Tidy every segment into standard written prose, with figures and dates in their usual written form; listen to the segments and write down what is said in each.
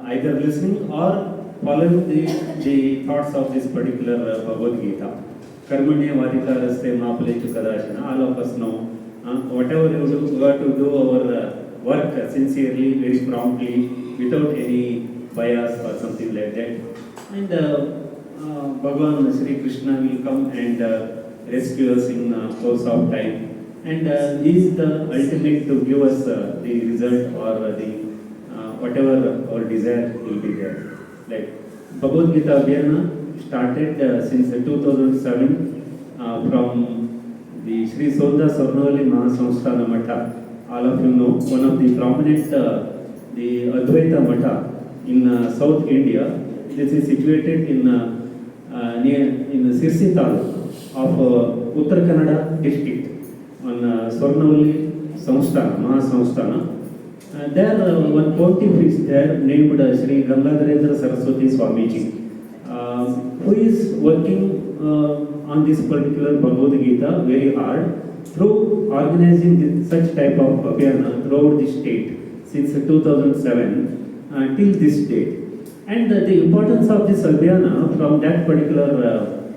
either listening or following the thoughts of this particular Bhagavad Gita. Karmanya Vadika Raste Mapalechu Kadashana. All of us know whatever you do, we have to do our work sincerely, very promptly, without any bias or something like that. And Bhagavan Shri Krishna will come and rescue us in course of time. And he is the ultimate to give us the result or the whatever our desire will be there. Like Bhagavad Gita Abhiyana started since 2007 from the Shri Sonda Swarnavalli Mahasamsthana Matha. All of you know, one of the prominent the Advaita Matha in South India. This is situated in Sirsi Taluk of Uttar Kannada district on Swarnavalli Samsthana, Mahasamsthana. There one pontiff is there named Shri Gangadharendra Saraswati Swamiji, who is working on this particular Bhagavad Gita very hard through organizing such type of abhiyana throughout the state since 2007 till this date. And the importance of this abhiyana from that particular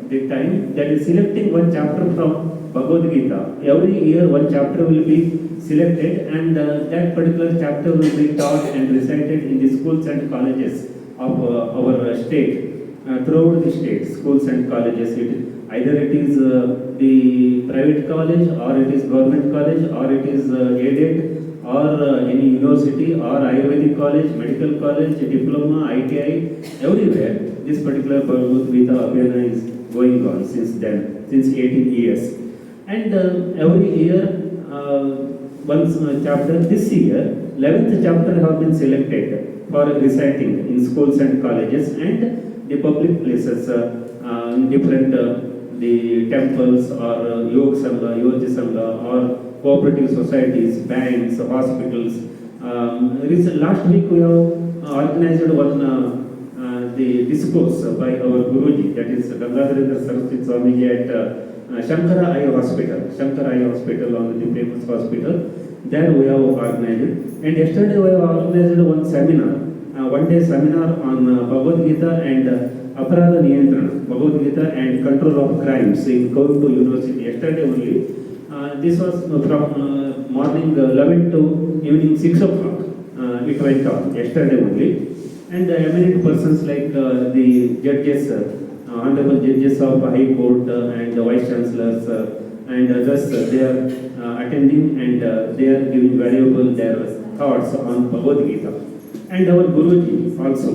the time, that is selecting one chapter from Bhagavad Gita. Every year one chapter will be selected and that particular chapter will be taught and recited in the schools and colleges of our state, throughout the state, schools and colleges. Either it is the private college or it is government college or it is aided or any university or Ayurvedic college, medical college, diploma, ITI, everywhere this particular Bhagavad Gita Abhiyana is going on since then, since 18 years. And every year, one chapter, this year, 11th chapter have been selected for reciting in schools and colleges and the public places in different the temples or yoga sangha, yogi sangha or cooperative societies, banks, hospitals. Last week we have organized one the discourse by our Guruji, that is Gangadharendra Saraswati Swamiji at Shankara Eye Hospital, Shankara Eye Hospital on the famous hospital. There we have organized. And yesterday we have organized one seminar, one-day seminar on Bhagavad Gita and Aparadha Niyantrana, Bhagavad Gita and control of crimes in Koimbatore University. Yesterday only. This was from morning 11 to evening 6 o'clock. It went on yesterday only. And eminent persons like the judges, honorable judges of High Court and the Vice Chancellors and others, they are attending and they are giving valuable their thoughts on Bhagavad Gita. And our Guruji also.